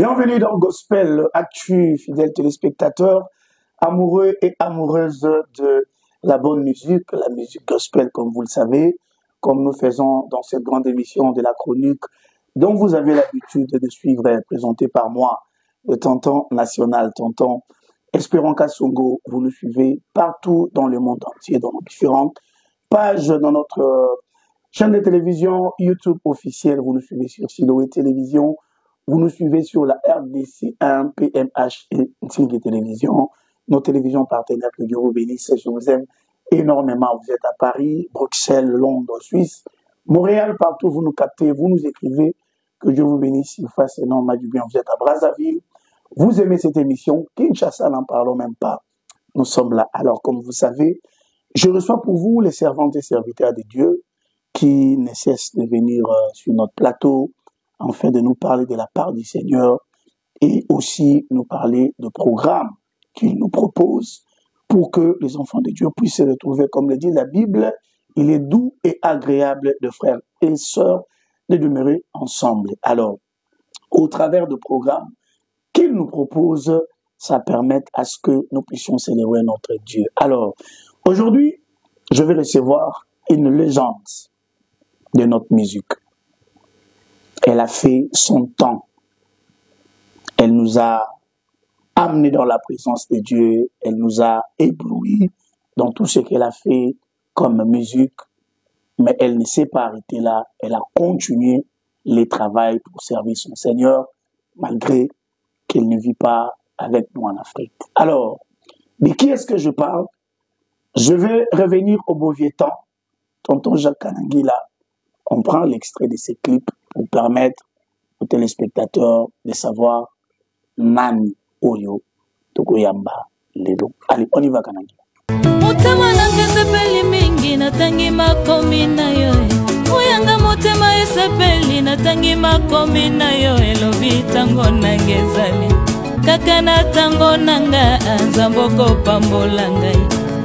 Bienvenue dans Gospel Actu, fidèles téléspectateurs, amoureux et amoureuses de la bonne musique, la musique gospel comme vous le savez, comme nous faisons dans cette grande émission de la chronique dont vous avez l'habitude de suivre, présentée par moi, le Tonton National, Tonton Espérant Kassongo. Vous nous suivez partout dans le monde entier, dans nos différentes pages, dans notre chaîne de télévision YouTube officielle. Vous nous suivez sur Siloé Télévision, vous nous suivez sur la RDC 1, PMH et Tingé Télévision, nos télévisions partenaires. Que Dieu vous bénisse. Je vous aime énormément. Vous êtes à Paris, Bruxelles, Londres, Suisse, Montréal, partout vous nous captez, vous nous écrivez. Que Dieu vous bénisse, il fasse énormément du bien. Vous êtes à Brazzaville, vous aimez cette émission. Kinshasa, n'en parlons même pas. Nous sommes là. Alors, comme vous savez, je reçois pour vous les servantes et serviteurs de Dieu qui ne cessent de venir sur notre plateau afin de nous parler de la part du Seigneur et aussi nous parler de programmes qu'il nous propose pour que les enfants de Dieu puissent se retrouver. Comme le dit la Bible, il est doux et agréable de frères et sœurs de demeurer ensemble. Alors, au travers de programmes qu'il nous propose, ça permet à ce que nous puissions célébrer notre Dieu. Alors, aujourd'hui, je vais recevoir une légende de notre musique. Elle a fait son temps. Elle nous a amenés dans la présence de Dieu. Elle nous a éblouis dans tout ce qu'elle a fait comme musique. Mais elle ne s'est pas arrêtée là. Elle a continué les travaux pour servir son Seigneur, malgré qu'elle ne vit pas avec nous en Afrique. Alors, de qui est-ce que je parle? Je vais revenir au beau vieux temps. Tonton Jacques Kanangila, on prend l'extrait de ces clips pour permettre aux téléspectateurs de savoir Nani Oyo Tokoyamba Ledo. Allez, on y va, Kanangila. Motema nanga sepeli mingi natangi makomi na yo Muyanga motema esepeli natangi makomi na yo Elobi tango nangezali Kaka na tango nanga Nzamboko pambola ngai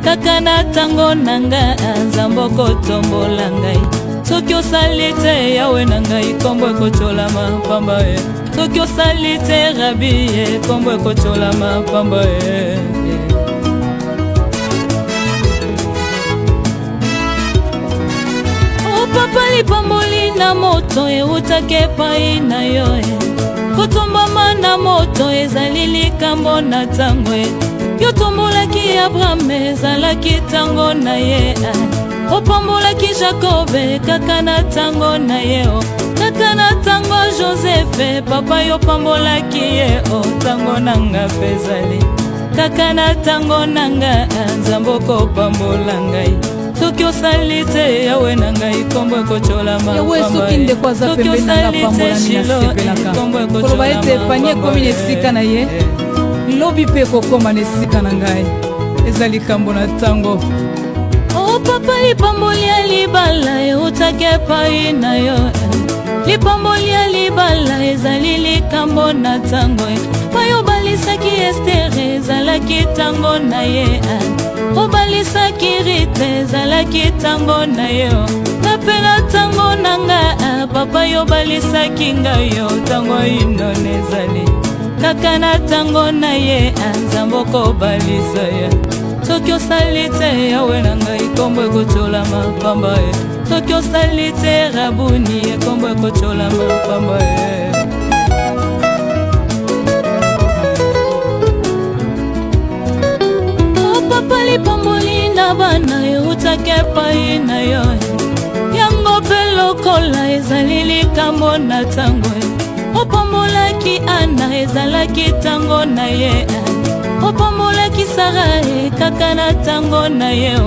Kaka na tango nanga Nzamboko tombola ngai Soki osali te yawe na ngai kombo ekochola mapamba ye Soki osali te rabi ye kombo ekochola mapamba ye Papa lipamboli na moto eutake pai na yo Kotombama na moto ezali likambo na tango Yo tombolaki Abraham ezalaki tango na ye Opambolaki Jacobe kaka na tango na ye Kaka na tango Joseph papa yo pambolaki ye tango nanga pezali Kaka na tango nanga Nzamboko pambola ngai Soki osali te yawe na ngai kombo ekochola mapamba Yawe soki ndekwaza pembe nanga pambola mina sepelaka Koloba ete panye komi nesika na ye Lobi pe kokoma nesika na ngai Ezali kambo na tango Oh papa lipamboli ya libala eutake pai na yo Lipamboli ya libala ezali likambo na tango Payo balisaki Estere ezalaki tango na ye Obalisaki Rite ezalaki tango na yo Napena tango nanga papa yo balisaki ngayo tango indonezali Kaka na tango na ye Nzamboko balisa ya Soki osali te yawe na ngai kombo ekochola mapamba ye Soki osali te rabuni ye kombo ekochola mapamba ye O papa lipamboli na bana eutake pai na yo Yango pe lokola ezali likambo na tango Opambolaki Ana ezalaki tango na ye Opambolaki Sara kaka na tango na ye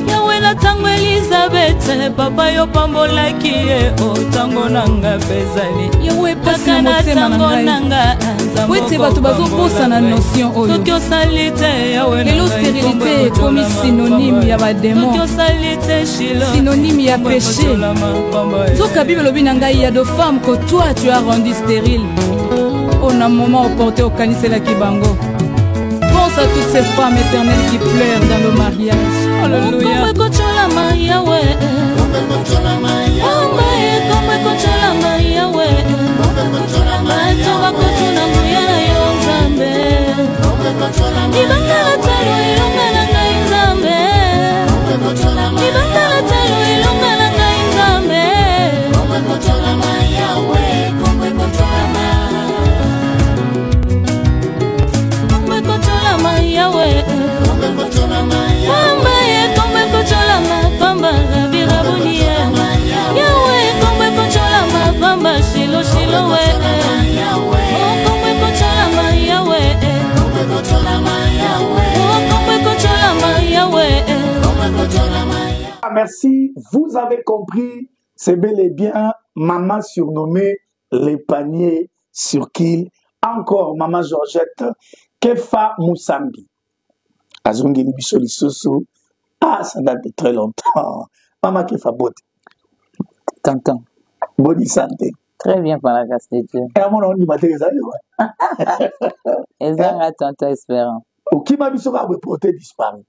Yawe na tango Elizabeth papa yo pambolaki ye tango nanga pezali Yawe pasi na motema na ngai Wete bato bazoposa na notion oyo Soki osali te yawe na Lelo stérilité ekomi synonyme ya badémon Soki osali te Shilo synonyme ya péché Zoka Bible lobi na ngai ya de femmes que toi tu as rendu stérile On a un moment opporté au kaniselaki bango Pense à toutes ces femmes éternelles qui pleurent dans le mariage. Alléluia. Kombe kochola maya we. Kombe kochola maya we. toba kotuna nguya na yo nzambe libanga la talo elonga na ngai nzambe libanga la talo elonga na ngai nzambe kongwe kotolama yawe kongwe kotolama pamba ye kongwe kotolama pamba rabirabunie yawe kongwe kotolama pamba shilo shilo we kongwe kotolama yawe kongwe kotolama yawe. Merci, vous avez compris, c'est bel et bien maman surnommée les paniers sur kill. Encore maman Georgette Kefa Moussambi. Azongi Biso Lissoso. Ah, ça date de très longtemps. Maman Kefa Bote. Tonton. Bonne santé. Très bien par la grâce de Dieu. Et à mon nom, on dit Ezanga tonton espérant. Ou qui m'a Biso a reporté disparu?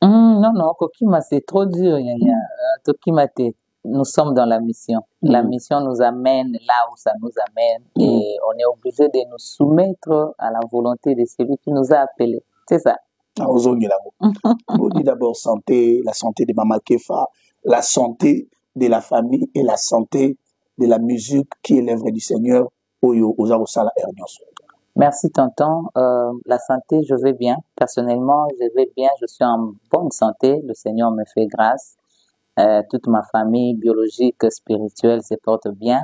Non, non, Kokima c'est trop dur. Kokima, nous sommes dans la mission. La mission nous amène là où ça nous amène et on est obligé de nous soumettre à la volonté de celui qui nous a appelés. C'est ça. On dit d'abord santé, la santé de Maman Kefa, la santé de la famille et la santé de la musique qui est l'œuvre du Seigneur. Merci tonton. La santé, je vais bien. Personnellement, je vais bien. Je suis en bonne santé. Le Seigneur me fait grâce. Toute ma famille biologique, spirituelle se porte bien.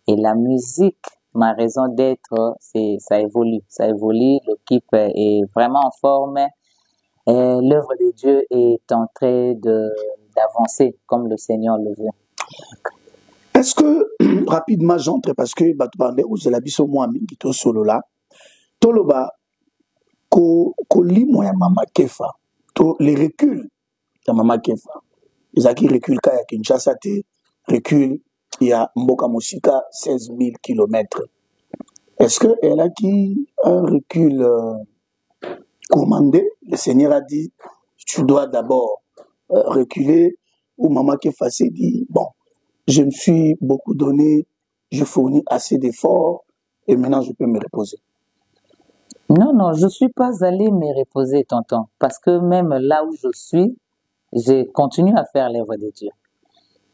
Et la musique, ma raison d'être, ça évolue. Ça évolue. L'équipe est vraiment en forme. L'œuvre de Dieu est en train d'avancer comme le Seigneur le veut. Est-ce que, rapidement, j'entre parce que vous avez dit moi, solo là. Toloba, ko limo ya Mama Kefa, to les reculs de Mama Kefa. Ils ont recul kaya Kinshasa te, recul il y a Mboka Mosika 16 000 km. Est-ce qu'elle a qui un recul commandé? Le Seigneur a dit, tu dois d'abord reculer, ou Mama Kefa s'est dit, bon, je me suis beaucoup donné, je fournis assez d'efforts, et maintenant je peux me reposer. Non, non, je ne suis pas allée me reposer, tonton, parce que même là où je suis, je continue à faire l'œuvre de Dieu.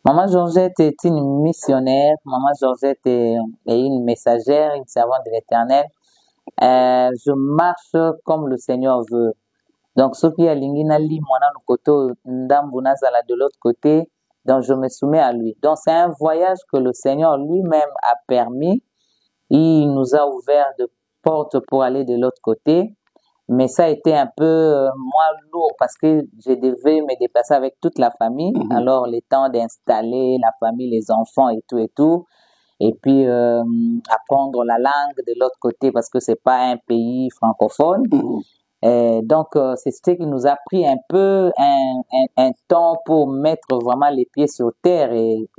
Maman Georgette est une missionnaire, Maman Georgette est une messagère, une servante de l'Éternel. Je marche comme le Seigneur veut. Donc, ce qui est Lingina Li, de l'autre côté, donc je me soumets à lui. Donc, c'est un voyage que le Seigneur lui-même a permis. Il nous a ouvert de portes pour aller de l'autre côté. Mais ça a été un peu moins lourd parce que je devais me déplacer avec toute la famille. Alors, le temps d'installer la famille, les enfants et tout et tout. Et puis, apprendre la langue de l'autre côté parce que c'est pas un pays francophone. Donc, c'est ce qui nous a pris un peu un temps pour mettre vraiment les pieds sur terre et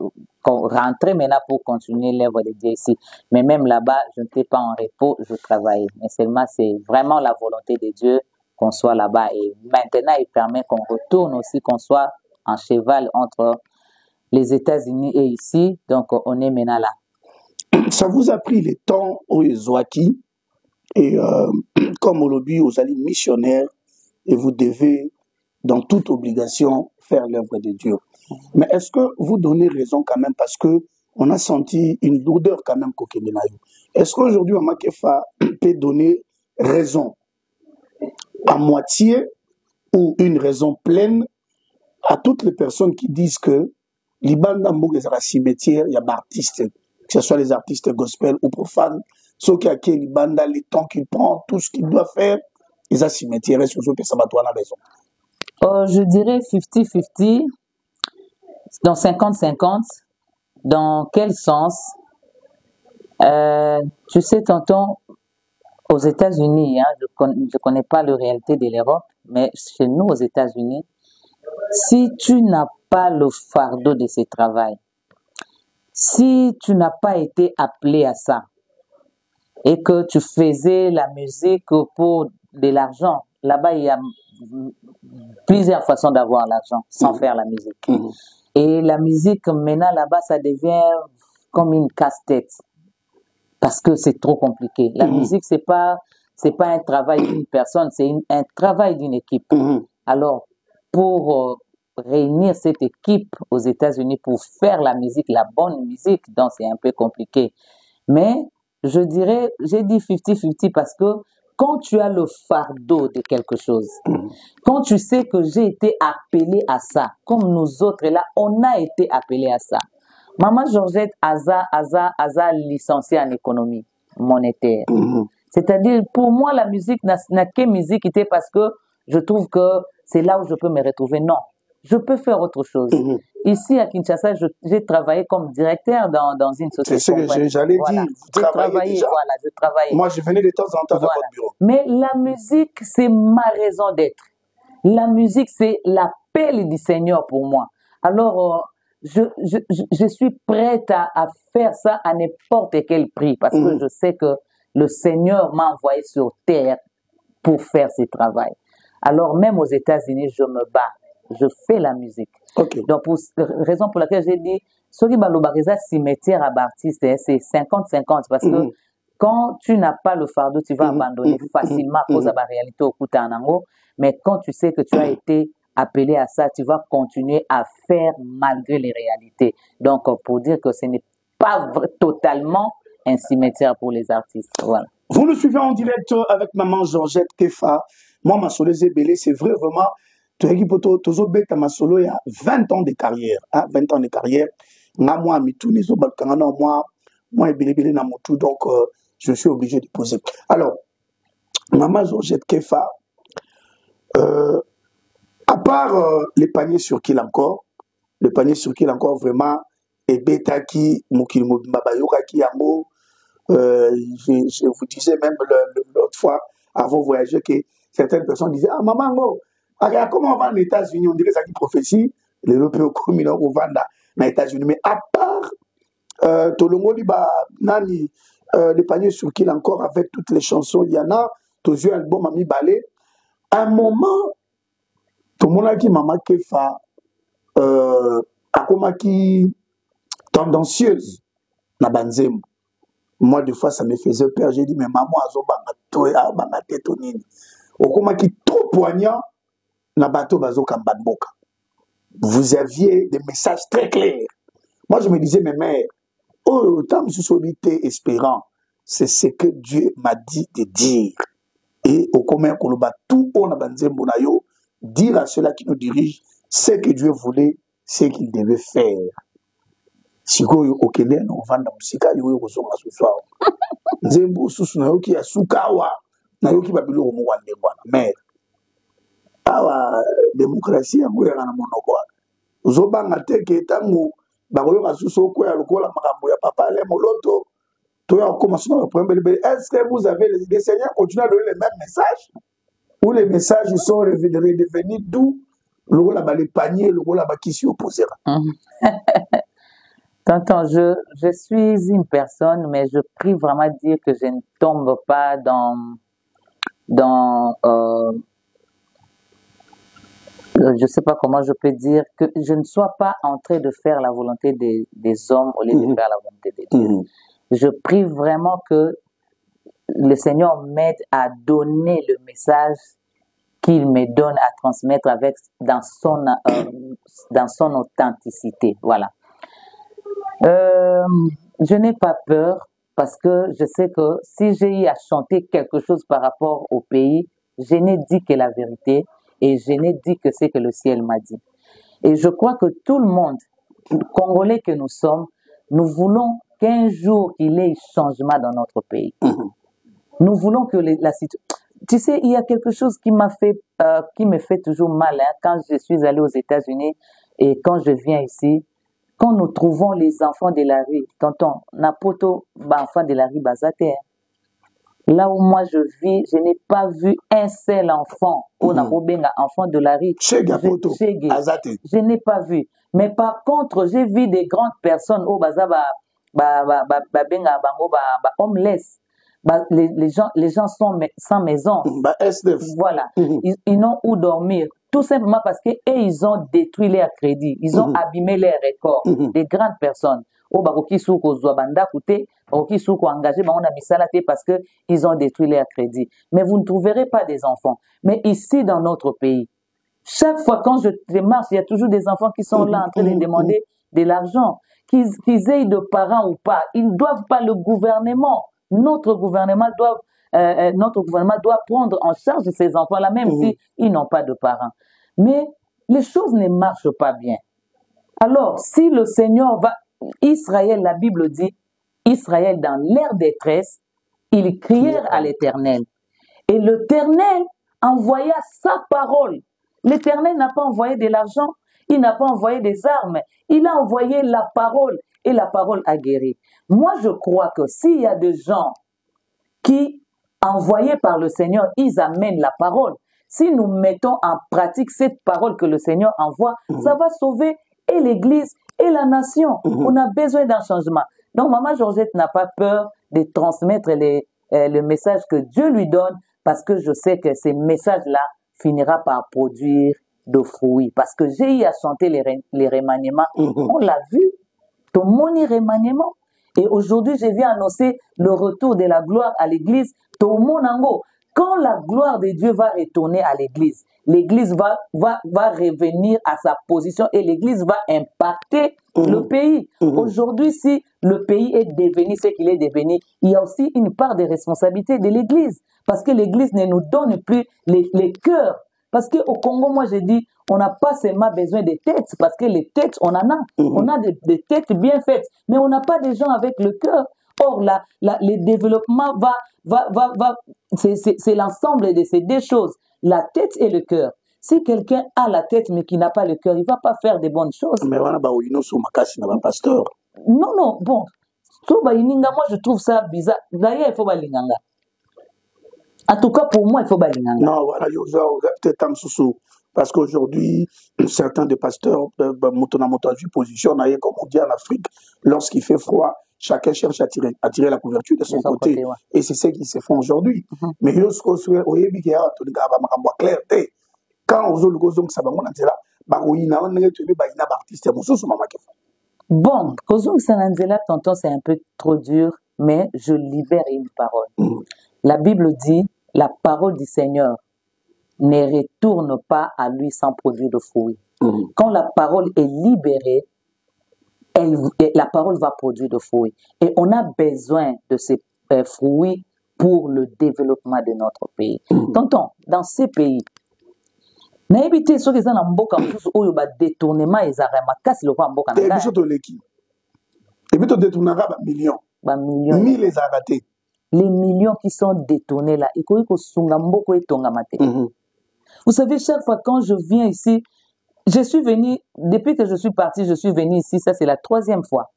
rentrer maintenant pour continuer l'œuvre de Dieu ici. Mais même là-bas, je n'étais pas en repos, je travaillais. Mais seulement, c'est vraiment la volonté de Dieu qu'on soit là-bas. Et maintenant, il permet qu'on retourne aussi, qu'on soit en cheval entre les États-Unis et ici. Donc, on est maintenant là. Ça vous a pris le temps aux Zouaki et comme au lobby, vous allez missionnaire et vous devez, dans toute obligation, faire l'œuvre de Dieu. Mais est-ce que vous donnez raison quand même parce que on a senti une lourdeur quand même qu'au Kemenaï. Est-ce qu'aujourd'hui, Mama Kefa peut donner raison à moitié ou une raison pleine à toutes les personnes qui disent que l'Ibanda Mbougue est un cimetière, il y a des artistes, que ce soit les artistes gospel ou profanes, ceux qui ont l'Ibanda, les temps qu'il prend, tout ce qu'il doit faire, ils ont cimetière, et surtout que ça va toi à la maison. Je dirais 50-50, dans 50-50. Dans quel sens? Tu sais, tonton, aux États-Unis, hein, je ne connais pas la réalité de l'Europe, mais chez nous, aux États-Unis, si tu n'as pas le fardeau de ce travail, si tu n'as pas été appelé à ça, et que tu faisais la musique pour de l'argent, là-bas, il y a plusieurs façons d'avoir l'argent sans faire la musique. Et la musique, maintenant, là-bas, ça devient comme une casse-tête. parce que c'est trop compliqué. La musique, c'est pas un travail d'une personne, c'est un travail d'une équipe. Alors, pour réunir cette équipe aux États-Unis pour faire la musique, la bonne musique, donc c'est un peu compliqué. Mais je dirais, j'ai dit 50-50 parce que quand tu as le fardeau de quelque chose, quand tu sais que j'ai été appelé à ça, comme nous autres là, on a été appelé à ça. Maman Georgette Aza licenciée en économie monétaire. C'est-à-dire, pour moi, la musique n'a que musique parce que je trouve que c'est là où je peux me retrouver. Non, je peux faire autre chose. Ici, à Kinshasa, j'ai travaillé comme directeur dans une société. C'est ce que j'allais dire. J'ai travaillé, voilà, je travaillais. Moi, je venais de temps en temps dans votre bureau. Mais la musique, c'est ma raison d'être. La musique, c'est l'appel du Seigneur pour moi. Alors, je suis prête à faire ça à n'importe quel prix parce que je sais que le Seigneur m'a envoyé sur terre pour faire ce travail. Alors, même aux États-Unis, je me bats. Je fais la musique. Donc, raison pour laquelle j'ai dit, ce qui est cimetière à Baptiste, c'est 50-50 parce que quand tu n'as pas le fardeau, tu vas abandonner facilement à cause de la réalité au Koutanango. Mais quand tu sais que tu as été appelé à ça, tu vas continuer à faire malgré les réalités. Donc, pour dire que ce n'est pas totalement un cimetière pour les artistes. Voilà. Vous nous suivez en direct avec maman Georgette Kefa. Moi, ma solo Zébélé, c'est vrai, vraiment. Tu as ma solo, il y a 20 ans de carrière. 20 ans de carrière. Moi, donc je suis obligé de poser. Alors, maman Georgette Kefa, à part les paniers sur qui encore, vraiment, et Betaki, Mukil Mabayoka Kiamo, je vous disais même l'autre fois, avant de voyager, que certaines personnes disaient, ah maman, comment on va aux États-Unis, on dirait ça qui prophétie, les Européens communs au Vanda, aux États-Unis. Mais à part Tolongo Nani, les paniers sur qui encore, avec toutes les chansons, il y en a, tous les albums Mami Balé, à un moment, tout le monde a dit maman Kefa, akomaki tendancieuse na banzemo. Moi, des fois, ça me faisait peur. J'ai dit, mais maman, okomaki trop poignant na bateau bazo kambanboka. Vous aviez des messages très clairs. Moi, je me disais, mais mère, oh, tant que je suis espérant, c'est ce que Dieu m'a dit de dire. Et au commun, qu'on bat tout on a banzemo na yo, dire à ceux-là qui nous dirigent ce que Dieu voulait, ce qu'il devait faire. Si vous avez un enfant dans le musique, vous avez un soir. Zembo susu na yoki ya sukawa na yoki babilo mu wande bwana mais awa démocratie yango ya na monoko uzobanga teke tango bakoyo kasusu ko ya lokola makambo ya papa le moloto to ya commencer le problème. Est-ce que vous avez les seigneurs continuent à donner les mêmes messages ou les messages sont redevenus doux lokola ba les paniers lokola ba qui s'y opposera? Tonton, je suis une personne, mais je prie vraiment de dire que je ne tombe pas je ne sais pas comment je peux dire, que je ne sois pas en train de faire la volonté des hommes au lieu de faire la volonté de Dieu. Je prie vraiment que le Seigneur m'aide à donner le message qu'il me donne à transmettre dans son authenticité. Voilà. Je n'ai pas peur parce que je sais que si j'ai eu à chanter quelque chose par rapport au pays, je n'ai dit que la vérité et je n'ai dit que c'est que le ciel m'a dit. Et je crois que tout le monde, Congolais que nous sommes, nous voulons qu'un jour il y ait changement dans notre pays. Nous voulons que la situation... Tu sais, il y a quelque chose qui me fait toujours mal quand je suis allée aux États-Unis et quand je viens ici. Quand nous trouvons les enfants de la rue, tonton, Napoto, enfants de la rue Bazate, là où moi je vis, je n'ai pas vu un seul enfant, enfant de la rue. Je n'ai pas vu. Mais par contre, j'ai vu des grandes personnes au Bazaba, homeless. Les gens sont sans maison. Voilà. Ils n'ont où dormir. Tout simplement parce qu'ils ont détruit leur crédit. Ils ont abîmé leurs records. Des grandes personnes. o bakoki su kozwa bandako te, bakoki su koengager bango na misala te parce que ils ont détruit leur crédit. Mais vous ne trouverez pas des enfants. Mais ici dans notre pays, chaque fois quand je démarche, il y a toujours des enfants qui sont là en train de demander de l'argent. Qu'ils aient de parents ou pas, ils ne doivent pas, le gouvernement, notre gouvernement doit prendre en charge ces enfants-là, même s'ils n'ont pas de parents. Mais les choses ne marchent pas bien. Alors, si le Seigneur va, Israël, la Bible dit, Israël dans leur détresse, ils crièrent à l'Éternel. Et l'Éternel envoya sa parole. L'Éternel n'a pas envoyé de l'argent, il n'a pas envoyé des armes, il a envoyé la parole et la parole a guéri. Moi, je crois que s'il y a des gens qui, envoyés par le Seigneur, ils amènent la parole. Si nous mettons en pratique cette parole que le Seigneur envoie, ça va sauver et l'Église et la nation. On a besoin d'un changement. Donc, Maman Georgette n'a pas peur de transmettre le message que Dieu lui donne parce que je sais que ces messages-là finira par produire de fruits. Parce que j'ai eu à chanter les remaniements. On l'a vu. Ton moni remaniement. Et aujourd'hui, je viens annoncer le retour de la gloire à l'église. Ton monango. Quand la gloire de Dieu va retourner à l'église, l'église va revenir à sa position et l'église va impacter le pays. Aujourd'hui, si le pays est devenu ce qu'il est devenu, il y a aussi une part de responsabilité de l'église. Parce que l'église ne nous donne plus les cœurs. Parce qu'au Congo, moi, j'ai dit, on n'a pas seulement besoin des têtes, parce que les têtes, on en a. On a des têtes bien faites, mais on n'a pas des gens avec le cœur. Or, le développement c'est l'ensemble de ces deux choses, la tête et le cœur. Si quelqu'un a la tête, mais qui n'a pas le cœur, il ne va pas faire de bonnes choses. Mais voilà, pasteur. Non, bon. Moi, je trouve ça bizarre. D'ailleurs, il faut balinganga. En tout cas, pour moi, il faut balinganga. Non, voilà, il y a peut-être un sous. Parce qu'aujourd'hui, certains des pasteurs, position, comme on dit en Afrique, lorsqu'il fait froid, chacun cherche à tirer la couverture de son côté. Ouais. Et c'est ce qui se fait aujourd'hui. Mais quand on bon, Kozung Sananzela, tonton, c'est un peu trop dur, mais je libère une parole. La Bible dit, la parole du Seigneur ne retourne pas à lui sans produire de fruits. Quand la parole est libérée, la parole va produire de fruits. Et on a besoin de ces fruits pour le développement de notre pays. Tonton, dans ces pays, na évité ceux qui sont en mboka mususu oyo ba détournement ezara makasi lokwa mboka na biso to leki et puis to détournera ba millions mille les ratés les millions qui sont détournés là ikoyi ko sunga mboko etonga mate. Vous savez, chaque fois quand je viens ici, je suis venu depuis que je suis parti, je suis venu ici, ça c'est la 3e fois.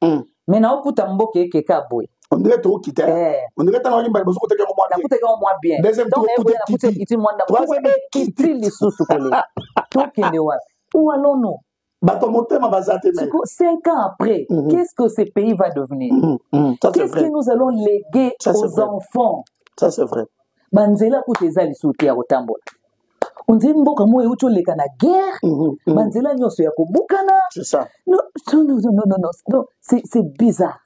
Maintenant okuta mboka ekeka boy. On dirait trop quitter. On dirait que tu as moins bien. Deuxième tour, où allons-nous? 5 ans après, qu'est-ce que ce pays va devenir? Qu'est-ce que nous allons léguer aux enfants? Ça, c'est vrai. Banzela kutezali souti ya otambola. On dit mboka mo eucho leka na guerre. Banzela nyoso ya kobukana. C'est ça. Non, c'est bizarre.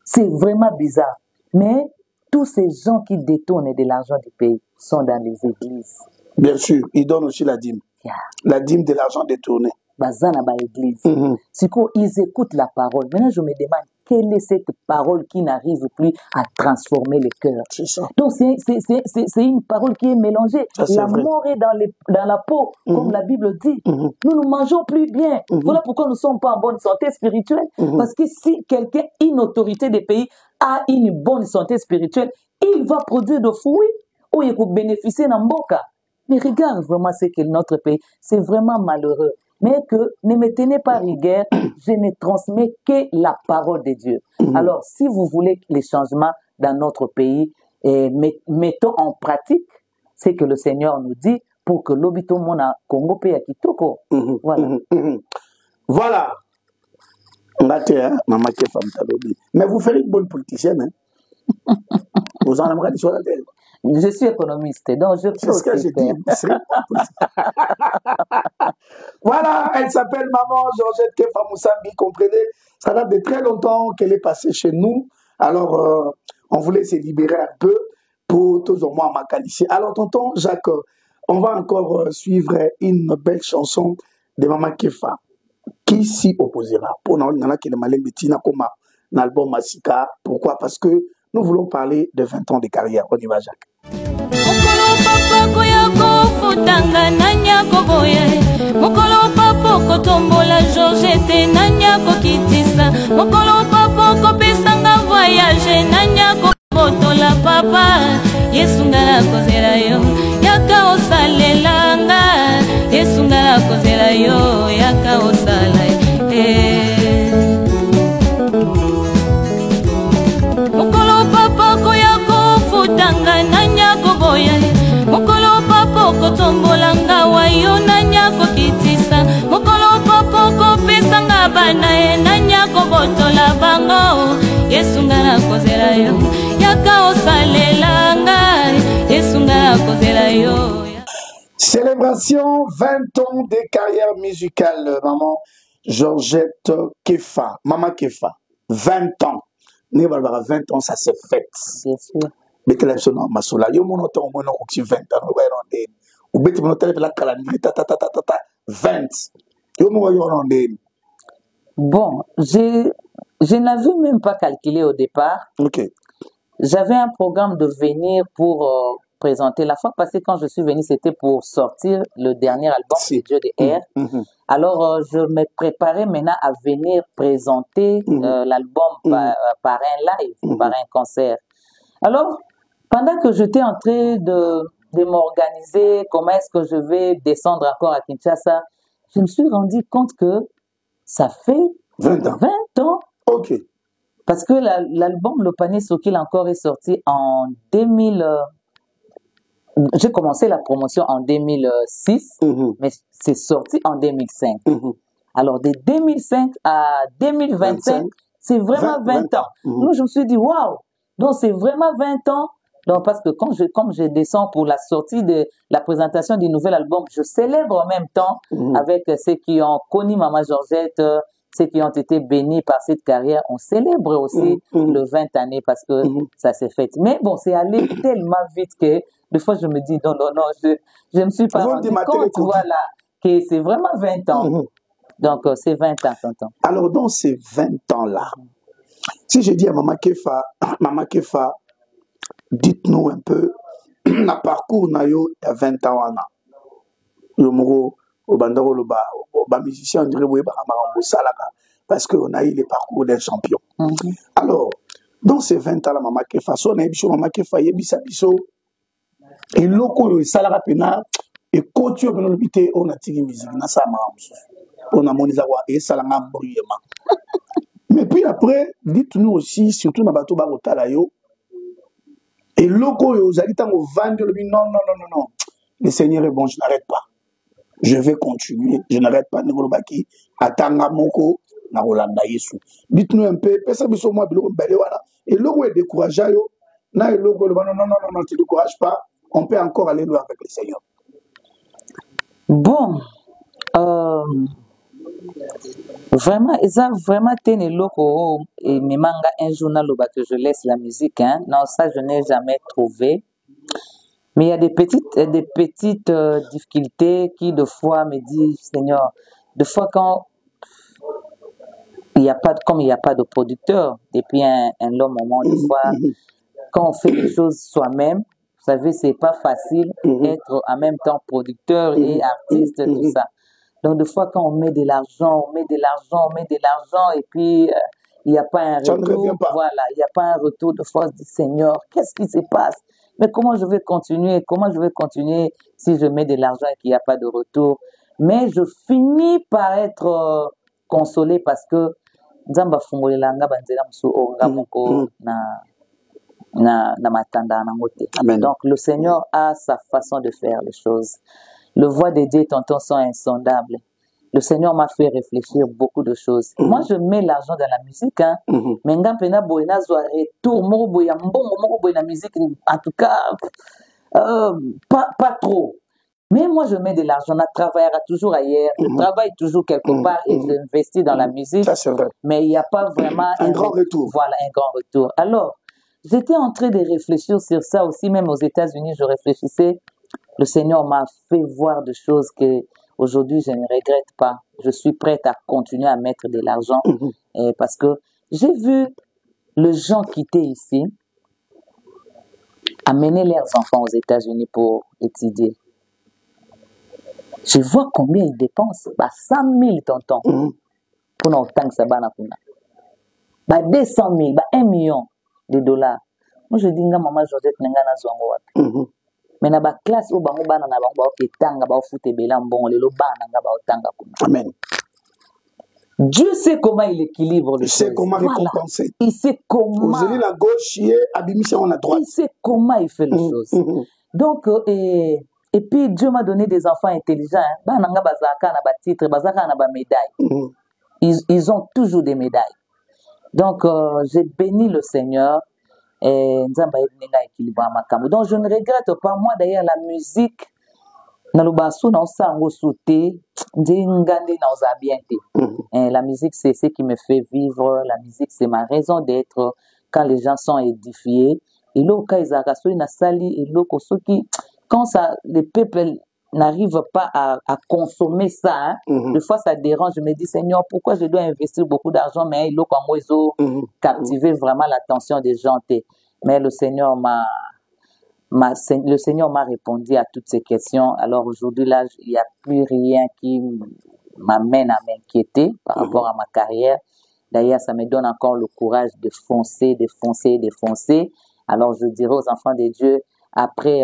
C'est vraiment bizarre. Mais tous ces gens qui détournent de l'argent du pays sont dans les églises. Bien sûr, ils donnent aussi la dîme. La dîme de l'argent détourné. Bazana ba église. C'est quoi, ils écoutent la parole. Maintenant, je me demande, quelle est cette parole qui n'arrive plus à transformer les cœurs? C'est ça. Donc, c'est une parole qui est mélangée. La mort est dans la peau, comme la Bible dit. Nous ne mangeons plus bien. Voilà pourquoi nous ne sommes pas en bonne santé spirituelle. Parce que si quelqu'un, une autorité des pays, a une bonne santé spirituelle, il va produire de fruits ou il peut bénéficier d'un mboka. Mais regarde vraiment ce que notre pays, c'est vraiment malheureux. Mais que ne me tenez pas rigueur, je ne transmets que la parole de Dieu. Alors, si vous voulez les changements dans notre pays, mettons en pratique ce que le Seigneur nous dit pour que l'obito mona Congo paye à Kitoko. Voilà. Voilà. Mais vous faites une bonne politicienne. Hein? Vous en aimeriez sur la tête. Je suis économiste, donc je peux aussi faire. Voilà, elle s'appelle Maman Georgette Kefa Moussambi, comprenez. Ça date de très longtemps qu'elle est passée chez nous. Alors, on voulait se libérer un peu pour tous au moins m'acalifier. Alors, tonton Jacques, on va encore suivre une belle chanson de Maman Kefa. Qui s'y opposera? Pour nous, il y en a qui sont comme un album Massika. Pourquoi? Parce que nous voulons parler de 20 ans de carrière. On y va, Jacques. Mokolo papo kotombola Georgette nanya kokitisa mokolo papo kopesanga voyage nanya kobotola papa yesungala kozela yo yaka osalelanga yesungala kozela yo yaka osala mokolo papa koya kofutanga nanya koboya mokolo papo kotombolanga wayo nanya kokitisa mokolo papo kopesanga bana nanya kobotola bango yesungala kozela yo yaka osalelanga yesungala kozela yo. Célébration 20 ans de carrière musicale, maman Georgette Kefa, Maman Kefa, 20 ans. 20 ans, ça s'est fait. Bien sûr. Mais quel est le masola? Yo mon autant mon 20 ans, ou bête mon autant la calendrier ta 20. Yo mon Bon, je n'avais même pas calculé au départ. Ok. J'avais un programme de venir pour présenter. La fois passée, quand je suis venue, c'était pour sortir le dernier album de Dieu de R. Alors, je me préparais maintenant à venir présenter l'album par un live, par un concert. Alors, pendant que j'étais en train de m'organiser, comment est-ce que je vais descendre encore à Kinshasa, je me suis rendu compte que ça fait 20 ans. Ok. Parce que l'album Le Panier Sokil encore est sorti en 2000. J'ai commencé la promotion en 2006, mais c'est sorti en 2005. Alors, de 2005 à 2025, c'est vraiment 20 ans. Nous, je me suis dit, waouh! Donc, c'est vraiment 20 ans. Donc, parce que comme je descends pour la sortie de la présentation du nouvel album, je célèbre en même temps avec ceux qui ont connu Maman Georgette, ceux qui ont été bénis par cette carrière. On célèbre aussi le 20 années parce que ça s'est fait. Mais bon, c'est allé tellement vite que des fois, je me dis, non, je me suis pas rendu compte, voilà, que c'est vraiment 20 ans. Donc, c'est 20 ans, tonton. Alors, dans ces 20 ans-là, si je dis à Maman Kefa, dites-nous un peu, le parcours na yo il y a 20 ans. Yo moro, au bandaro le ba musicien, on dirait parce qu'on a eu le parcours d'un champion. Alors, dans ces 20 ans, la Maman Kefa, son émission Maman Kefa, yebisa biso, et loko salara pena, et couture que nous bité, on a tiré musique, na sa on a monizawa et salanga bruyement. Mais puis après, dites-nous aussi, surtout dans bateau barotala yo, et loko yo zalita mo vendre le non. Le Seigneur est bon, je n'arrête pas. Je vais continuer, je n'arrête pas. Nebolobaki atanga moko na Rolanda Yesu. Dites-nous un peu, pesa biso moi biloko mbele wana. Et loko est découragé yo, na et loko non, tu ne décourages pas. On peut encore aller loin avec le Seigneur. Bon, vraiment, ils ont vraiment tenu loko et me manga un journal que je laisse la musique, hein. Non, ça je n'ai jamais trouvé. Mais il y a des petites difficultés qui de fois me disent, Seigneur, de fois quand il n'y a pas, comme il n'y a pas de producteur depuis un long moment, des fois quand on fait les choses soi-même, vous savez, c'est pas facile d'être en même temps producteur et artiste, tout ça. Donc, des fois, quand on met de l'argent, et puis il n'y a pas un retour, voilà, il n'y a pas un retour de force du Seigneur. Qu'est-ce qui se passe? Mais comment je vais continuer? Comment je vais continuer si je mets de l'argent et qu'il n'y a pas de retour? Mais je finis par être consolé parce que Nzamba fungolelanga banzela musu onga moko na matanda na ngote. Donc le Seigneur a sa façon de faire les choses. Le voix de Dieu, tonton, sont insondables. Le Seigneur m'a fait réfléchir beaucoup de choses. Moi, je mets l'argent dans la musique, hein. Mais nga pena boina zo retour moko boya mbongo moko boya na musique, en tout cas pas trop. Mais moi, je mets de l'argent. On travaillera toujours ailleurs. Je travaille toujours quelque part et j'investis dans la musique. Ça, c'est vrai. Mais il n'y a pas vraiment un grand retour. Voilà, un grand retour. Alors, j'étais en train de réfléchir sur ça aussi. Même aux États-Unis, je réfléchissais. Le Seigneur m'a fait voir des choses que aujourd'hui je ne regrette pas. Je suis prête à continuer à mettre de l'argent parce que j'ai vu les gens quitter ici, amener leurs enfants aux États-Unis pour étudier. Je vois combien ils dépensent. 100 000 tontons pour nous tant que ça va 200 000, 1 million de dollars. Moi je dis maman Georgette nenga na zongo. Mais na ba classe au bango bana na bango ba oketanga ba ofute bela mbongo lelo bana nga ba otanga kuna. Amen. Dieu sait comment il équilibre les choses. Il sait comment récompenser. Il sait comment. Vous allez la gauche, abimission on a droite. Il sait comment il fait les choses. Donc et puis Dieu m'a donné des enfants intelligents. Bana nga bazaka na ba titre, bazaka na ba médailles. Ils ont toujours des médailles. Donc j'ai béni le Seigneur. Donc je ne regrette pas. Moi d'ailleurs la musique la musique c'est ce qui me fait vivre. La musique c'est ma raison d'être quand les gens sont édifiés. Et là quand ça, le peuple n'arrive pas à consommer ça, des fois ça dérange. Je me dis Seigneur, pourquoi je dois investir beaucoup d'argent, mais il faut captiver vraiment l'attention des gens. Mais le Seigneur m'a répondu à toutes ces questions. Alors aujourd'hui là, il n'y a plus rien qui m'amène à m'inquiéter par rapport à ma carrière. D'ailleurs, ça me donne encore le courage de foncer, de foncer, de foncer. Alors je dirais aux enfants de Dieu, après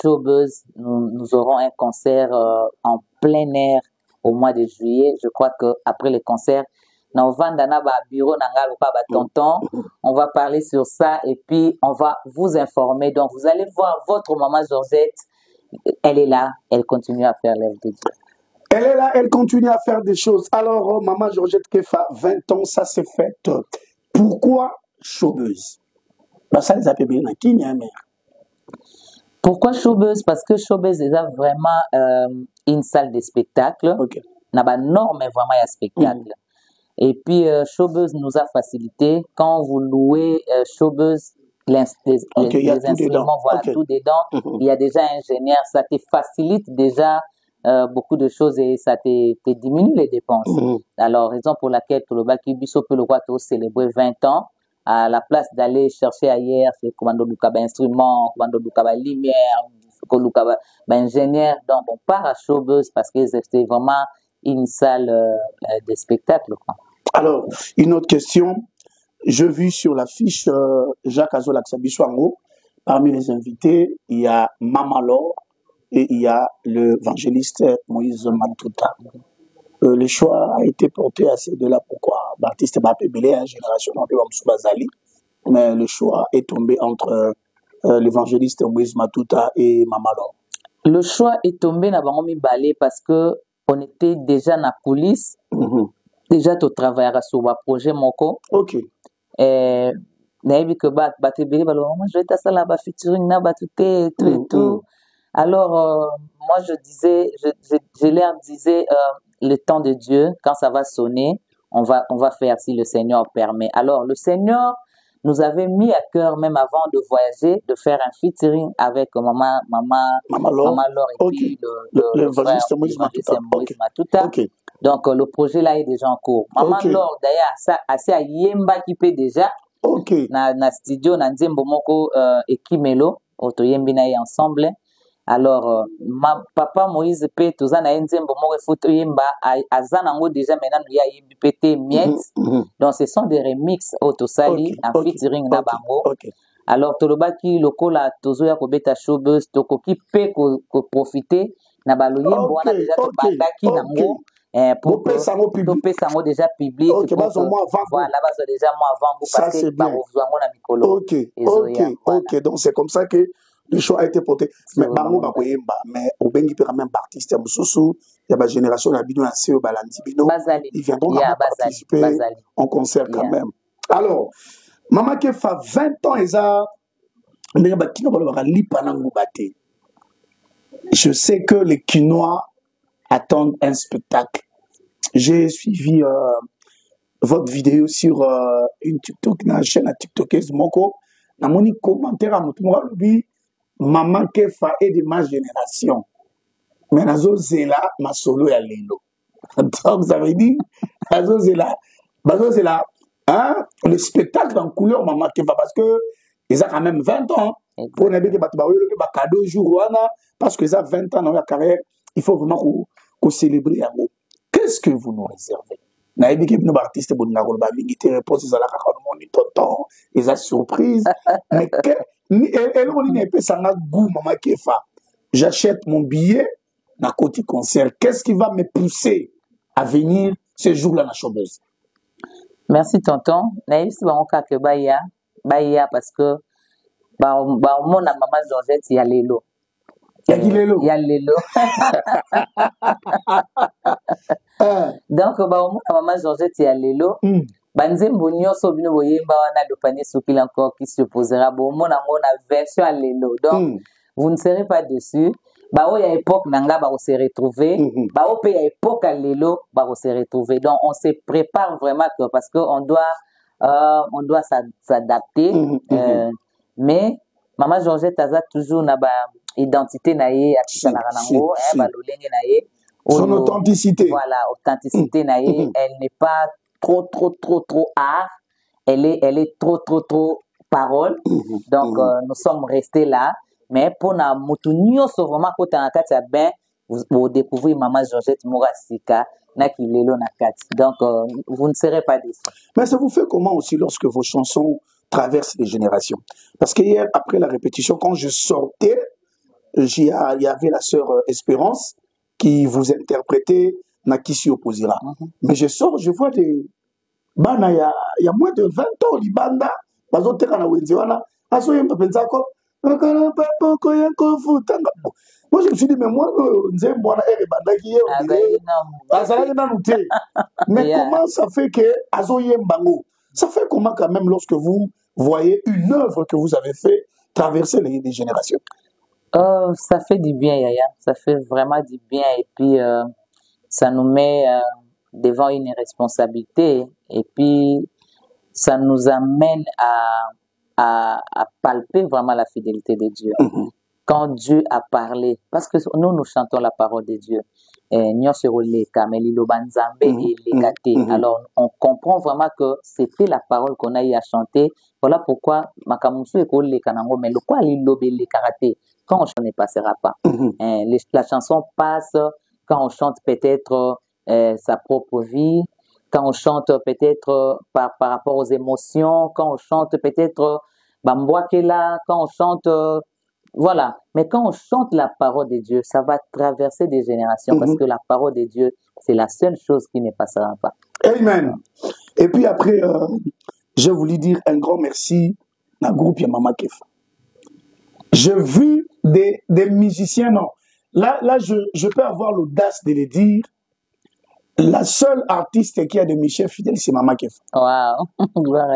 Showbuzz, nous aurons un concert en plein air au mois de juillet. Je crois qu'après le concert, on va parler sur ça et puis on va vous informer. Donc vous allez voir votre maman Georgette, elle est là, elle continue à faire l'œuvre de Dieu. Elle est là, elle continue à faire des choses. Alors, maman Georgette Kefa, 20 ans, ça s'est fait. Pourquoi Showbuzz? Ça les a payés dans qui mère. Pourquoi Showbuzz? Parce que Showbuzz est vraiment une salle de spectacle. N'a pas norme vraiment un spectacle. Et puis Showbuzz nous a facilité quand vous louez Showbuzz les instruments, voilà tout dedans. Il y a déjà un ingénieur, ça te facilite déjà beaucoup de choses et ça te diminue les dépenses. Alors raison pour laquelle pour le Baki Bisso peut le voir célébrer 20 ans. À la place d'aller chercher ailleurs, c'est commando Lukaba instrument, commando Lukaba lumière, Lukaba ingénieur. Donc on part à Showbuzz parce que c'est vraiment une salle de spectacle. Alors, une autre question. Je vis sur l'affiche Jacques Azola Xabiswango. Parmi les invités, il y a Mama Laure et il y a l'évangéliste Moïse Matuta. Le choix a été porté à ces deux-là. Pourquoi? Baptiste Bapébélé, génération Bazali. Mais le choix est tombé entre l'évangéliste Moïse Matuta et Mama Laure. Le choix est tombé dans Bangomi Balé parce que on était déjà dans la police. Déjà, tu travailleras sur un projet Moko. Ok. Et que Bapébélé, moi je vais être ça là-bas, featuring, tout et tout. Alors, moi je leur disais, le temps de Dieu, quand ça va sonner, on va faire si le Seigneur permet. Alors, le Seigneur nous avait mis à cœur, même avant de voyager, de faire un featuring avec Maman Laure et puis le frère Moïse Matuta. Donc, le projet là est déjà en cours. Maman Laure, d'ailleurs, ça, assez à Yemba qui peut déjà. Na studio, na Nzembo Moko et Kimelo, Oto Yembina est ensemble. Alors, papa Moïse P, tout ça, na Nzembo Moko et Foto Yemba, à Zanango déjà, maintenant, il y a Yembipete Miet. Donc, ce sont des remixes, Oto Sali, en featuring na Bango. Alors, Tolobaki, Lokola, Tozo ya Kobeta Showbuzz, Toko qui peut profiter, na Balo Yembo, on a déjà Tobandaki Nango. Pour que ça déjà public. Ok, voilà, déjà moi avant vous ça c'est bien. Ok, donc c'est comme ça que le choix a été porté. Mais bango bakoyemba, mais au bengi peut quand même artiste mususu, il y a ma génération la bidon assez au balandi bino. Ils viendront participer en concert quand même. Alors, Maman Kefa 20 ans eza ndenge bakina balo baka lipa nango baté. Je sais que les Quinois attendent un spectacle. J'ai suivi votre vidéo sur une TikTok, une chaîne à TikTokeuse Moko. Dans mon commentaire à Moutoumora, lui, maman Kefa est de ma génération. Mais nazo zela ma solo ya lelo. Donc ça veut dire nazo zela hein, le spectacle en couleur maman Kefa parce que ils ont quand même 20 ans. Pour n'aller pas cadeau jour parce que ça 20 ans dans la carrière, il faut vraiment qu'on célèbre. Qu'est-ce que vous nous réservez? Na dit que nos artistes bon na ba vingité réponse à la mon tonton, ils ont surprise mais que elle on n'est pas ça na goût maman Kefa. J'achète mon billet na côté concert. Qu'est-ce qui va me pousser à venir ce jour-là na Showbiz? Merci tonton. Naïs ba on ka que baya parce que mon maman Georgette il y a lelo. Il y a lelo. Donc mon maman Georgette il y a lelo. Banzembo nyonso bino boyemba wana le panier soukil encore qui se posera bon mon version à lelo. Donc vous ne serez pas dessus. Bao ya époque nanga ba se retrouver. Bao pe ya époque à lelo ba se retrouver. Donc on se prépare vraiment parce que on doit s'adapter. Mais maman Georgette aza toujours na ba identité naie akisa na rango ba lolenge naie son authenticité. Voilà, authenticité naie, elle n'est pas trop art, elle est trop parole. Donc nous sommes restés là, mais pour na mutu nyonso vraiment ko ta kati ya ben vous découvrez maman Georgette Mourasika na kilelo na kati. Donc vous ne serez pas déçus. Mais ça vous fait comment aussi lorsque vos chansons traverse les générations? Parce que hier, après la répétition, quand je sortais, il y avait la sœur Espérance qui vous interprétait Nakisi Opposera. Mais je sors, je vois des... Bana, il y a moins de 20 ans, les bandas, moi je me suis dit, mais moi, mais comment ça fait que ça fait comment quand même lorsque vous voyez une œuvre que vous avez fait traverser les générations? Ça fait du bien, Yaya. Ça fait vraiment du bien. Et puis, ça nous met devant une responsabilité. Et puis, ça nous amène à palper vraiment la fidélité de Dieu. Quand Dieu a parlé, parce que nous chantons la parole de Dieu. Alors, on comprend vraiment que c'était la parole qu'on a eu à chanter. Voilà pourquoi mais le quoi les karaté quand on chante ne passera pas. La chanson passe quand on chante peut-être sa propre vie, quand on chante peut-être par rapport aux émotions, quand on chante peut-être Bamboakela, quand on chante voilà. Mais quand on chante la parole de Dieu, ça va traverser des générations parce que la parole de Dieu, c'est la seule chose qui ne passera pas. Amen. Et puis après, je voulais dire un grand merci à groupe Yamama Kefa. J'ai vu des musiciens, non. Là je peux avoir l'audace de le dire. La seule artiste qui a de Michel fidèle, c'est Mama Kefa. Wow.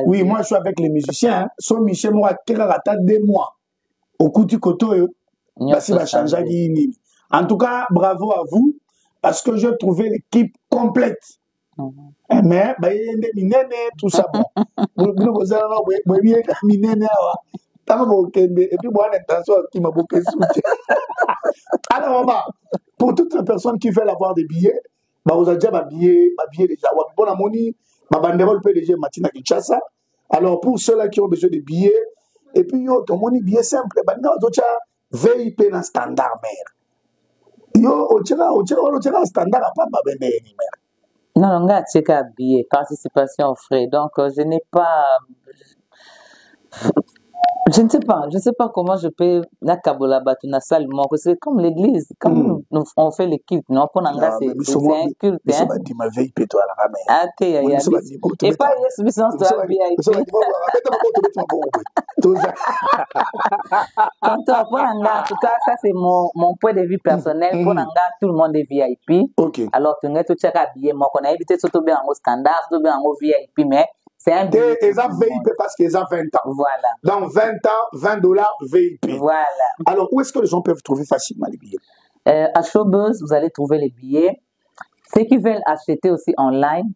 Oui, moi je suis avec les musiciens. Son Michel, moi, qui a 2 mois. Au coup du coteau, va changer. En tout cas, bravo à vous, parce que j'ai trouvé l'équipe complète. Mais, tout ça, bon. Et puis, moi, l'intention qui m'a beaucoup soutenu. Alors, pour toutes les personnes qui veulent avoir des billets, vous avez déjà ma billet déjà. Bon, à mon ma banderole PDG Matina Kinshasa. Alors, pour ceux-là qui ont besoin de billets, et puis, ton moni billet simple, VIP na standard mère. Yo, on tira standard à pas ma mère. Non, on a checké billet, participation aux frais. Donc, je n'ai pas. Je ne sais pas comment je peux la kabola na salle c'est comme l'église, comme nous on fait les cultes, non qu'on engage c'est un culte hein. C'est ma VIP toi la ramène. Ah t'es et pas yes puissance toi VIP. Quand en tout cas ça c'est mon point de vue personnel pour engage tout le monde est VIP. OK. Alors tu n'es tout check habillé moi qu'on a évité surtout bien en standard, surtout bien en VIP mais C'est un billet. Et ça VIP parce qu'ils ont 20 ans. Voilà. Dans 20 ans, $20 VIP. Voilà. Alors, où est-ce que les gens peuvent trouver facilement les billets? À Showbuzz, vous allez trouver les billets. Ceux qui veulent acheter aussi online,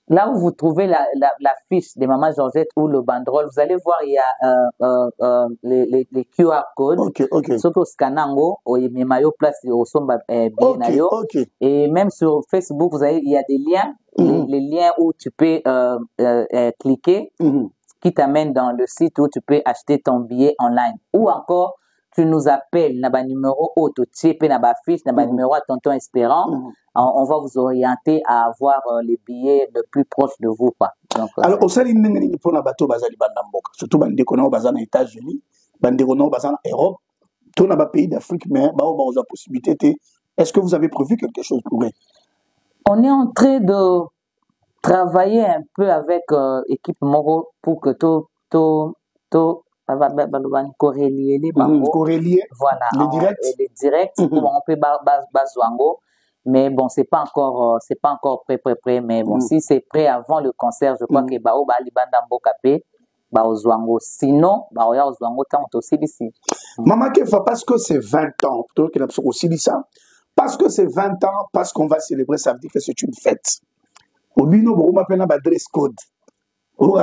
là où vous trouvez la fiche de Maman Georgette ou le banderole, vous allez voir, il y a les QR codes. Ok. Ce que scanango, il y a place au somba bien. Et même sur Facebook, vous avez, il y a des liens, les liens où tu peux cliquer, qui t'amènent dans le site où tu peux acheter ton billet online. Ou encore, tu nous appelles, na ba numéro auto type na ba fiche, na ba numéro à Tonton Espérant. On va vous orienter à avoir les billets le plus proche de vous, quoi. Donc, alors, au sali n'engeni pour na bateau bazali bandamboka, surtout bande kono bazana aux États-Unis, bande kono bazana Europe, tout na ba pays d'Afrique, mais ba o ba possibilité. Est-ce que vous avez prévu quelque chose pour eux? On est en train de travailler un peu avec équipe Moro pour que tout corrélier les banques. Voilà. Les directs. On peut bazwango. Mais bon, c'est pas encore prêt. Mais bon, si c'est prêt avant le concert, je crois que bao ba libanda mbokapé, ba ozwango. Sinon, ba oya ozwango tant aussi d'ici. Maman Kefa, parce que c'est 20 ans, plutôt qu'il a aussi dit ça. Parce que c'est 20 ans, parce qu'on va célébrer, ça veut dire que c'est une fête. Au bino, on m'appelle un dress code. Faut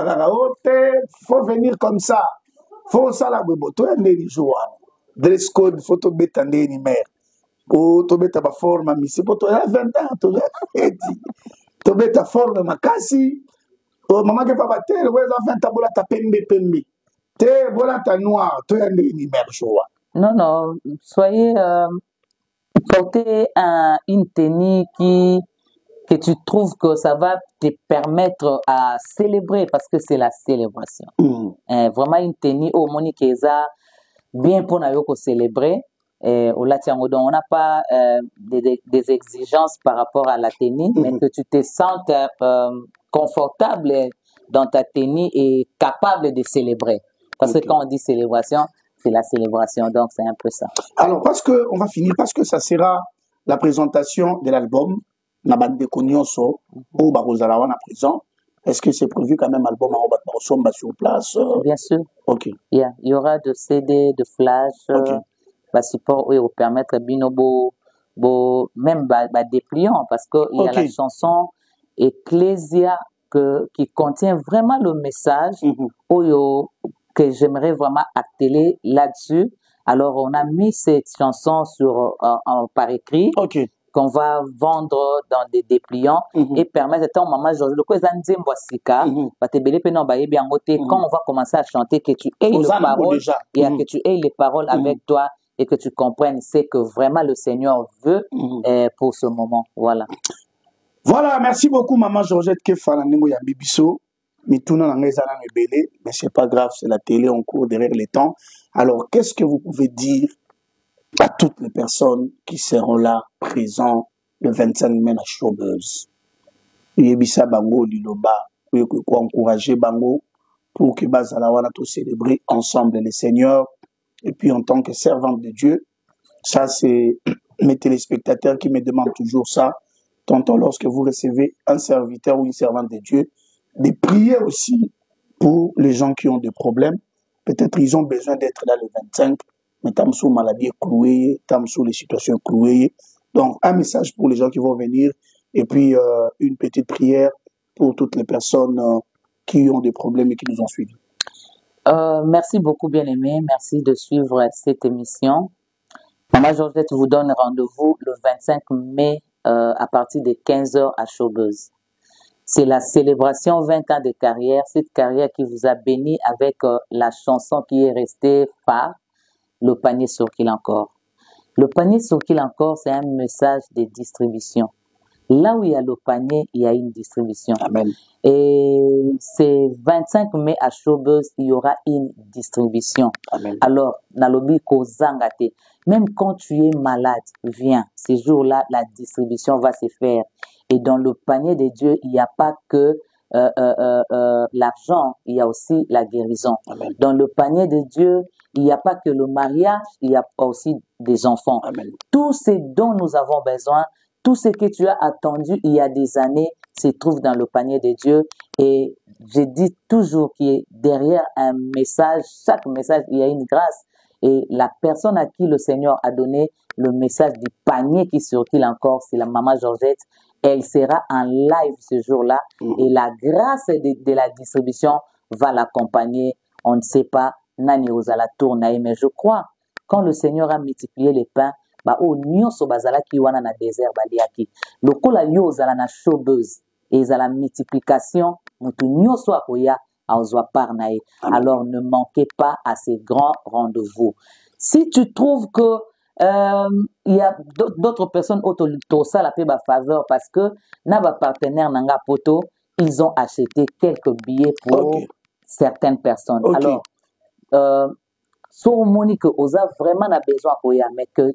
venir comme ça. Faut ça la bobo. Toi, les jours. Dress code, photo bêta ni mère. Oh, to beta ba forme misi. Pour toi, 20 ans, to beta forme makasi. Oh, maman que papa te, ouais, 20 ans, bola ta pembe. Te, bola ta noir. Toi, ni mère, joie. Non, soyez, portez une tenue que tu trouves que ça va te permettre à célébrer parce que c'est la célébration. Vraiment une tenue au Monikeza bien pour nous célébrer. On n'a pas des exigences par rapport à la tenue, mais que tu te sentes confortable dans ta tenue et capable de célébrer. Parce que quand on dit célébration, c'est la célébration, donc c'est un peu ça. Alors, on va finir, parce que ça sera la présentation de l'album Nabande Konyonso au Barozalawan à présent. Est-ce que c'est prévu quand même album à sur place? Bien sûr. Ok. Il y aura de CD, de flash, support où il va permettre binobo, même dépliant, parce qu'il y a la chanson Ecclesia qui contient vraiment le message que j'aimerais vraiment atteler là-dessus. Alors, on a mis cette chanson par écrit. Qu'on va vendre dans des dépliants et permettre à ton maman Georges le quand on va commencer à chanter que tu aies les paroles et que tu aies les paroles avec toi et que tu comprennes c'est que vraiment le Seigneur veut pour ce moment. Voilà, merci beaucoup maman Georgette Kefa Ningo ya bibiso mituna na ngezana mebele, mais c'est pas grave, c'est la télé, on court derrière les temps. Alors qu'est-ce que vous pouvez dire à toutes les personnes qui seront là, présents le 25 mai à Showbuzz? Yebisa bango liloba, pour encourager bango, pour que bazalawana tout célébrer ensemble les seigneurs. Et puis en tant que servante de Dieu, ça c'est mes téléspectateurs qui me demandent toujours ça. Tantôt lorsque vous recevez un serviteur ou une servante de Dieu, de prier aussi pour les gens qui ont des problèmes. Peut-être ils ont besoin d'être là le 25. Mais tam sous maladie clouée, tam sous les situations clouées. Donc, un message pour les gens qui vont venir et puis une petite prière pour toutes les personnes qui ont des problèmes et qui nous ont suivis. Merci beaucoup, bien-aimé. Merci de suivre cette émission. Maman Georgette vous donne rendez-vous le 25 mai à partir de 15h à Showbuzz. C'est la célébration 20 ans de carrière, cette carrière qui vous a béni avec la chanson qui est restée phare. Le panier sur qu'il encore. Le panier sur qu'il encore, c'est un message de distribution. Là où il y a le panier, il y a une distribution. Amen. Et c'est 25 mai à Showbuzz, il y aura une distribution. Amen. Alors, nalobi ko zangate. Même quand tu es malade, viens. Ces jours-là, la distribution va se faire. Et dans le panier de Dieu, il n'y a pas que l'argent, il y a aussi la guérison. Amen. Dans le panier de Dieu, il n'y a pas que le mariage, il y a aussi des enfants. Amen. Tout ce dont nous avons besoin, tout ce que tu as attendu il y a des années, se trouve dans le panier de Dieu. Et je dis toujours qu'il y a derrière un message, chaque message, il y a une grâce. Et la personne à qui le Seigneur a donné le message du panier qui circule encore, c'est la maman Georgette. Elle sera en live ce jour-là. Et la grâce de la distribution va l'accompagner. On ne sait pas, nani ozala tournaï, mais je crois, quand le Seigneur a multiplié les pains, ba o nyonso bazala ki wana na désert baliaki. Lokola yo ozala na showbuzz, et la multiplication, mutu nyonso akoya aozwa par na ye. Alors ne manquez pas à ces grands rendez-vous. Si tu trouves que il y a d'autres personnes autour ça la paix ba faveur parce que na ba partenaire nanga poto, ils ont acheté quelques billets pour certaines personnes. Alors so moni que osa vraiment a besoin koya mais que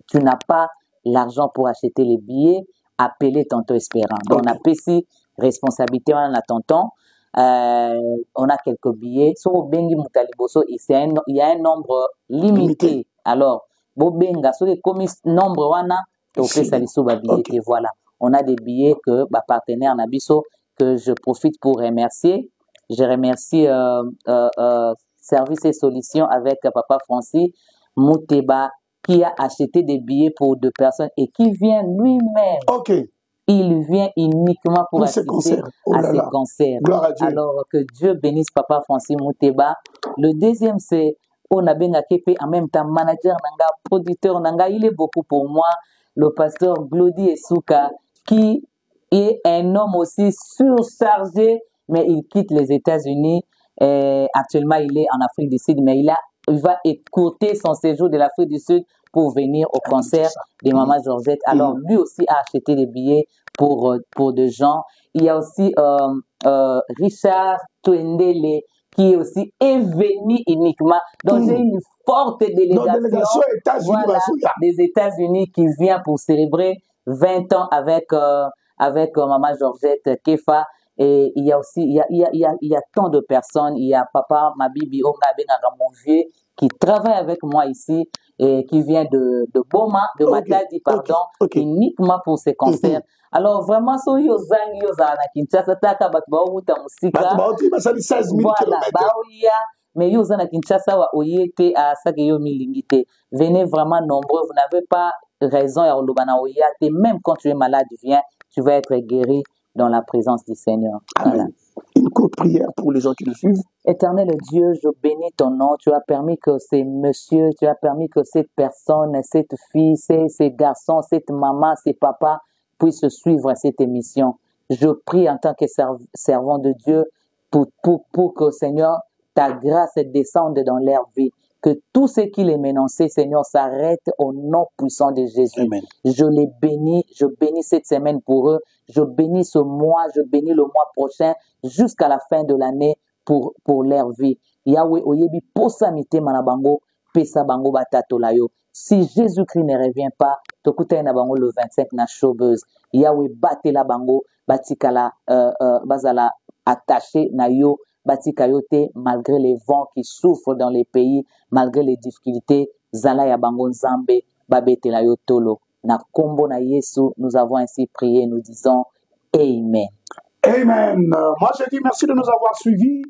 tu n'as pas l'argent pour acheter les billets, appelez Tonton Espérant. Donc, on a PC, responsabilité, on a tonton. On a quelques billets. Sur Bengi Moutaliboso, il y a un nombre limité. Alors, Bobenga, sur les commis nombre, on a billets. Et voilà, on a des billets que ma partenaire Nabiso, que je profite pour remercier. Je remercie Service et Solutions avec Papa Francis Mouteba, qui a acheté des billets pour 2 personnes et qui vient lui-même. Il vient uniquement pour assister à ces concerts. Alors que Dieu bénisse Papa Francis Mouteba. Le deuxième, c'est Onabenga Kepe, en même temps manager nanga, producteur nanga. Il est beaucoup pour moi. Le pasteur Glody Esouka, qui est un homme aussi surchargé, mais il quitte les États-Unis. Actuellement, il est en Afrique du Sud, mais il va écourter son séjour de l'Afrique du Sud pour venir au concert de Maman Georgette. Alors, lui aussi a acheté des billets pour des gens. Il y a aussi Richard Twendele qui aussi est venu uniquement. Donc, j'ai une forte délégation des États-Unis qui vient pour célébrer 20 ans avec Maman Georgette Kefa. Et il y a aussi, il y a tant de personnes. Il y a Papa Mabibi Ongabenagamonvier qui travaille avec moi ici et qui vient de Boma, de Matadi, pardon, uniquement pour ces concerts. Alors vraiment, so yozang yozana Kinshasa taka batbauta musika. Voilà, baouya, mais yozana Kinshasa wa oyete à sakeyo milingite. Venez vraiment nombreux, vous n'avez pas raison ya olobana oyate, même quand tu es malade, viens, tu vas être guéri dans la présence du Seigneur. Amen. Voilà. Une courte prière pour les gens qui nous suivent. Éternel Dieu, je bénis ton nom. Tu as permis que ces messieurs, tu as permis que cette personne, cette fille, ces garçons, cette maman, ces papas puissent suivre cette émission. Je prie en tant que servant de Dieu pour que, Seigneur, ta grâce descende dans leur vie. Que tout ce qui les menaçait, Seigneur, s'arrête au nom puissant de Jésus. Amen. Je les bénis, je bénis cette semaine pour eux, je bénis ce mois, je bénis le mois prochain, jusqu'à la fin de l'année pour leur vie. Yahweh, oyebi posamite manabango, pesa bango batatolayo. Si Jésus-Christ ne revient pas, tokutay na bango le 25 na showbuzz. Yahweh batela bango, batikala bazala attaché na yo. Batikayote, malgré les vents qui souffrent dans les pays, malgré les difficultés, Zala ya bango nzambe, babetela yo tolo. Na kombo na Yesu, nous avons ainsi prié, nous disons Amen. Amen. Moi, je dis merci de nous avoir suivis.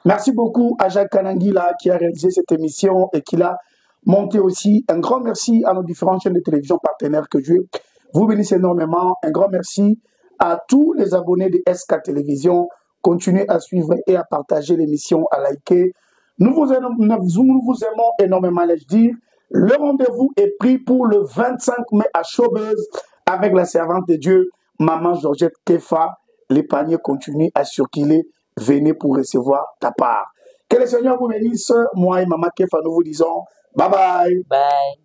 Merci beaucoup à Jacques Kanangila qui a réalisé cette émission et qui l'a monté aussi. Un grand merci à nos différentes chaînes de télévision partenaires que Dieu vous bénisse énormément. Un grand merci à tous les abonnés de SK Télévision. Continuez à suivre et à partager l'émission, à liker. Nous vous aimons énormément, allais-je dire. Le rendez-vous est pris pour le 25 mai à Showbuzz avec la servante de Dieu, Maman Georgette Kefa. Les paniers continuent à circuler. Venez pour recevoir ta part. Que le Seigneur vous bénisse. Moi et Maman Kefa, nous vous disons bye bye. Bye.